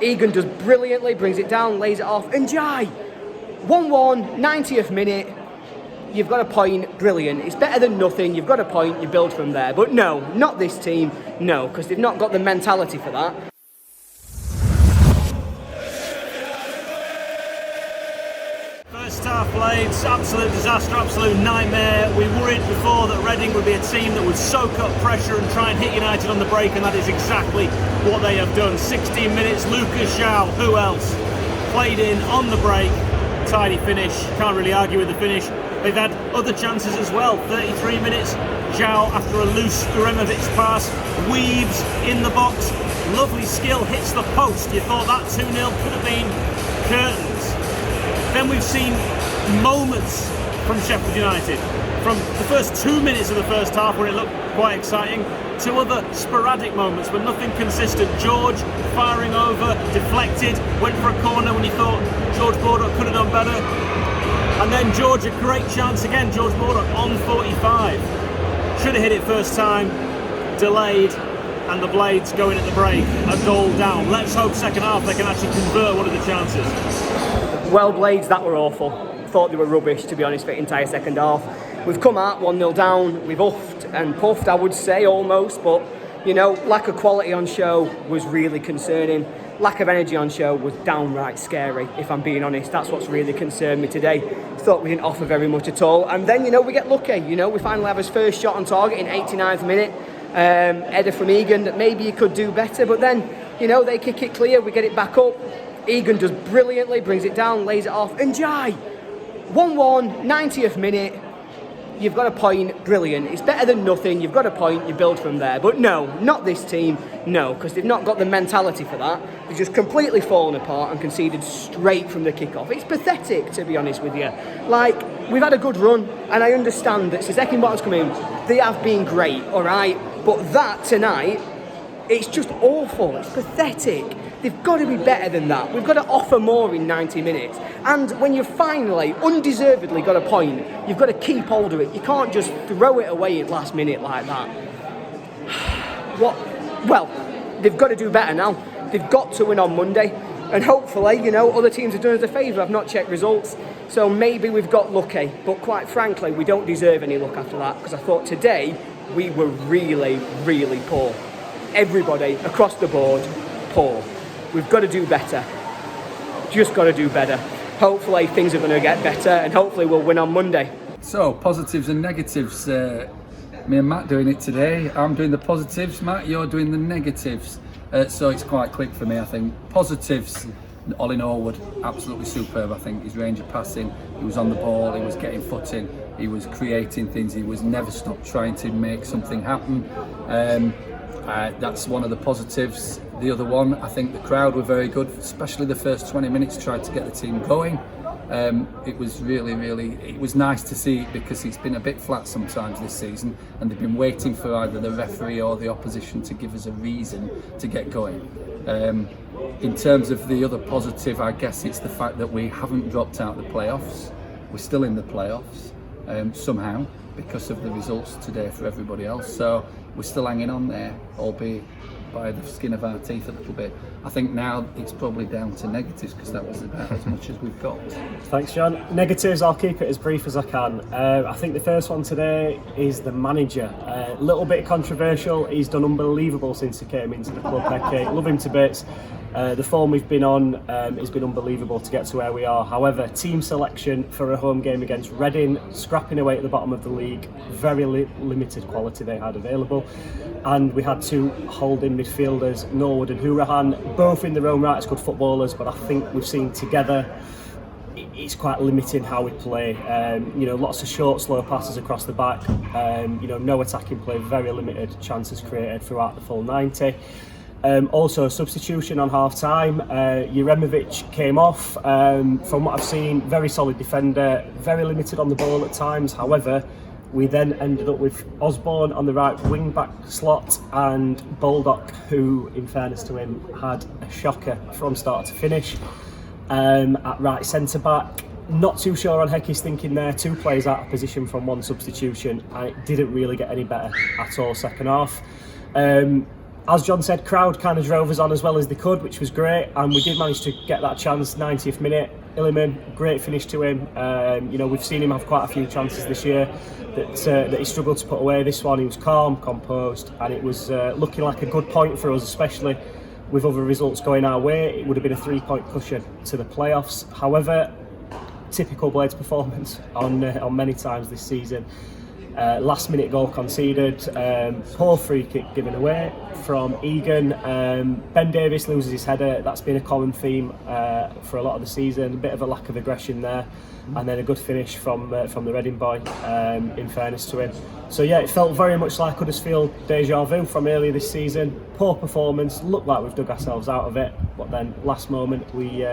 Egan does brilliantly, brings it down, lays it off, and 𝐍𝐶, 1-1, 90th minute. You've got a point, brilliant. It's better than nothing. You've got a point, you build from there. But no, not this team, no, because they've not got the mentality for that. First half Blades, absolute disaster, absolute nightmare. We worried before that Reading would be a team that would soak up pressure and try and hit United on the break, and that is exactly what they have done. 16 minutes, 𝐍𝐶𝐫𝐝𝐕𝐏𝐍, who else? Played in on the break, tidy finish, can't really argue with the finish. They've had other chances as well. 33 minutes, 𝐍𝐶 after a loose Uremovic pass, weaves in the box, lovely skill, hits the post. You thought that 2-0 could have been curtains. Then we've seen moments from Sheffield United, from the first 2 minutes of the first half where it looked quite exciting, to other sporadic moments but nothing consistent. George firing over, deflected, went for a corner when he thought George Baldock could have done better. And then George, a great chance again, George Baldock on 45. Should have hit it first time, delayed, and the Blades going at the break, a goal down. Let's hope second half they can actually convert one of the chances. Well, Blades, that were awful. Thought they were rubbish, to be honest, for the entire second half. We've come out 1-0 down, we've uffed and puffed, I would say, almost, but, you know, lack of quality on show was really concerning. Lack of energy on show was downright scary, if I'm being honest. That's what's really concerned me today. Thought we didn't offer very much at all. And then, you know, we get lucky. You know, we finally have his first shot on target in 89th minute. Header from Egan that maybe he could do better. But then, you know, they kick it clear. We get it back up. Egan does brilliantly, brings it down, lays it off. And 𝐍𝐶, 1-1, 90th minute. You've got a point, brilliant. It's better than nothing. You've got a point, you build from there. But no, not this team, no, because they've not got the mentality for that. They've just completely fallen apart and conceded straight from the kickoff. It's pathetic, to be honest with you. Like, we've had a good run, and I understand that since Eckenbottom's come in, they have been great, all right? But that tonight, it's just awful. It's pathetic. They've got to be better than that. We've got to offer more in 90 minutes. And when you've finally, undeservedly got a point, you've got to keep hold of it. You can't just throw it away at last minute like that. What? Well, they've got to do better now. They've got to win on Monday. And hopefully, you know, other teams have done us a favour. I've not checked results. So maybe we've got lucky. But quite frankly, we don't deserve any luck after that. Because I thought today, we were really, really poor. Everybody, across the board, poor. We've got to do better. Just got to do better. Hopefully things are going to get better and hopefully we'll win on Monday. So, positives and negatives. Me and Matt doing it today. I'm doing the positives, Matt, you're doing the negatives. So it's quite quick for me, I think. Positives, Ollie Norwood, absolutely superb, I think. His range of passing, he was on the ball, he was getting footing, he was creating things, he was never stopped trying to make something happen. That's one of the positives. The other one, I think the crowd were very good, especially the first 20 minutes, tried to get the team going. It was really, it was nice to see, because it's been a bit flat sometimes this season and they've been waiting for either the referee or the opposition to give us a reason to get going. In terms of the other positive, I guess it's the fact that we haven't dropped out the playoffs. We're still in the playoffs somehow, because of the results today for everybody else. So we're still hanging on there, albeit by the skin of our teeth a little bit. I think now it's probably down to negatives, because that was about as much as we've got. Thanks, John. Negatives, I'll keep it as brief as I can. I think the first one today is the manager. A little bit controversial. He's done unbelievable since he came into the club. Hecky, love him to bits. The form we've been on has been unbelievable to get to where we are. However, team selection for a home game against Reading, scrapping away at the bottom of the league, very limited quality they had available. And we had two holding midfielders, Norwood and Hourahan, both in their own right as good footballers, but I think we've seen together it's quite limiting how we play. You know, lots of short, slow passes across the back. You know, no attacking play, very limited chances created throughout the full 90. Also a substitution on half time. Uremovic came off. From what I've seen, very solid defender, very limited on the ball at times. However, we then ended up with Osborne on the right wing back slot and Baldock, who, in fairness to him, had a shocker from start to finish. At right centre back, not too sure on Hecky's thinking there. Two players out of position from one substitution, and it didn't really get any better at all second half. As John said, crowd kind of drove us on as well as they could, which was great, and we did manage to get that chance, 90th minute. 𝐍𝐸𝐲𝐫𝐝, great finish to him. You know, we've seen him have quite a few chances this year that he struggled to put away. This one, he was calm, composed, and it was looking like a good point for us, especially with other results going our way. It would have been a 3-point cushion to the playoffs. However, typical Blades performance on many times this season. Last minute goal conceded, poor free kick given away from Egan. Ben Davies loses his header. That's been a common theme for a lot of the season. A bit of a lack of aggression there, and then a good finish from the Reading boy, in fairness to him. So yeah, it felt very much like 𝐍𝐸𝐲𝐫𝐝 déjà vu from earlier this season. Poor performance, looked like we've dug ourselves out of it, but then last moment we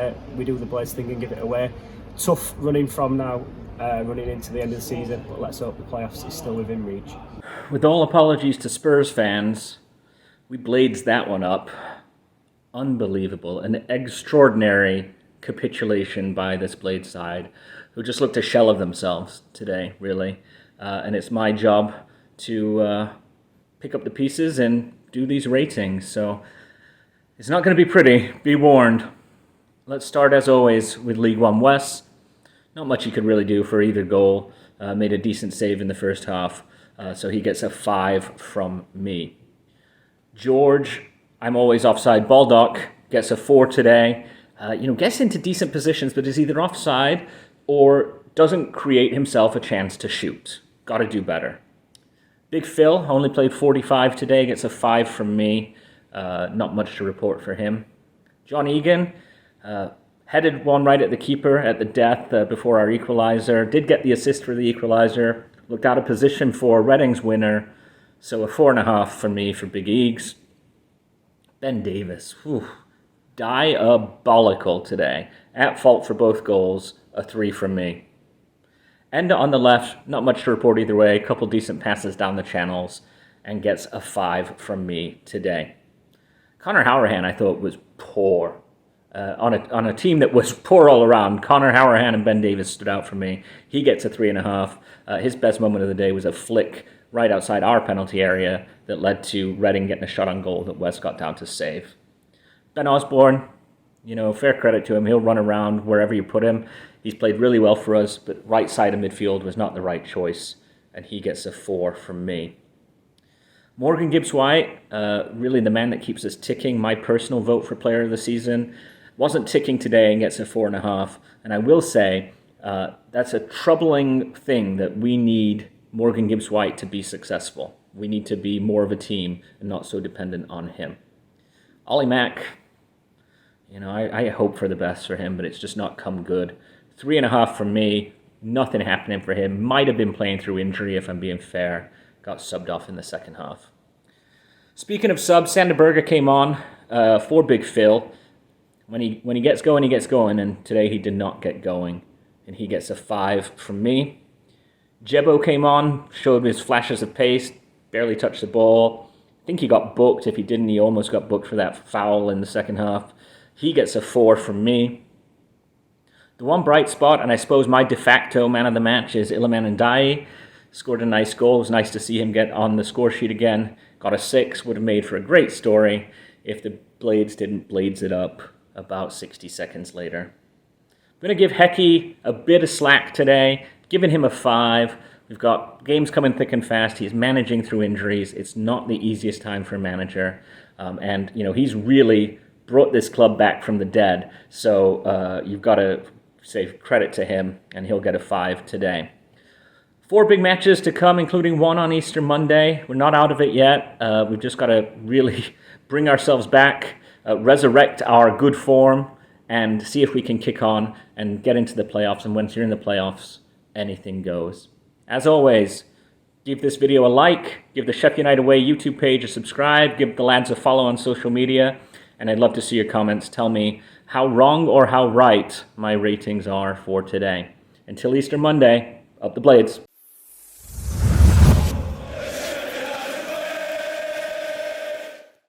do the Blades thing and give it away. Tough running from now, running into the end of the season, but let's hope the playoffs is still within reach. With all apologies to Spurs fans, we blades that one up. Unbelievable. An extraordinary capitulation by this Blade side, who just looked a shell of themselves today, really. And it's my job to pick up the pieces and do these ratings. So it's not going to be pretty, be warned. Let's start, as always, with League One West. Not much he could really do for either goal. Made a decent save in the first half, so he gets a 5 from me. George, I'm always offside. Baldock gets a 4 today. Gets into decent positions, but is either offside or doesn't create himself a chance to shoot. Got to do better. Big Phil only played 45 today, gets a 5 from me. Not much to report for him. John Egan, headed one right at the keeper at the death before our equaliser. Did get the assist for the equaliser. Looked out of position for Reading's winner. So a 4.5 for me for Big Eags. Ben Davies, diabolical today. At fault for both goals, a 3 from me. Enda on the left, not much to report either way. A couple decent passes down the channels and gets a 5 from me today. Connor Hourahan, I thought, was poor. On a team that was poor all around, Connor Hourahan and Ben Davies stood out for me. He gets a 3.5. His best moment of the day was a flick right outside our penalty area that led to Reading getting a shot on goal that West got down to save. Ben Osborne, fair credit to him. He'll run around wherever you put him. He's played really well for us, but right side of midfield was not the right choice, and he gets a 4 from me. Morgan Gibbs-White, really the man that keeps us ticking. My personal vote for player of the season. Wasn't ticking today and gets a 4.5. And I will say that's a troubling thing, that we need Morgan Gibbs-White to be successful. We need to be more of a team and not so dependent on him. Ollie Mack, I hope for the best for him, but it's just not come good. 3.5 from me. Nothing happening for him. Might have been playing through injury, if I'm being fair. Got subbed off in the second half. Speaking of subs, Sander Berger came on for Big Phil. When he gets going, and today he did not get going, and he gets a 5 from me. Jebo came on, showed his flashes of pace, barely touched the ball. I think he got booked. If he didn't, he almost got booked for that foul in the second half. He gets a 4 from me. The one bright spot, and I suppose my de facto man of the match, is 𝐍𝐸𝐲𝐫𝐝 Ndiaye. Scored a nice goal. It was nice to see him get on the score sheet again. Got a 6. Would have made for a great story if the Blades didn't blades it up about 60 seconds later. I'm going to give Hecky a bit of slack today, giving him a 5. We've got games coming thick and fast. He's managing through injuries. It's not the easiest time for a manager. And he's really brought this club back from the dead. So you've got to say credit to him, and he'll get a 5 today. 4 big matches to come, including one on Easter Monday. We're not out of it yet. We've just got to really bring ourselves back, resurrect our good form, and see if we can kick on and get into the playoffs. And once you're in the playoffs, anything goes. As always, give this video a like, give the Sheffield United Way YouTube page a subscribe, give the lads a follow on social media, and I'd love to see your comments. Tell me how wrong or how right my ratings are for today. Until Easter Monday, up the Blades.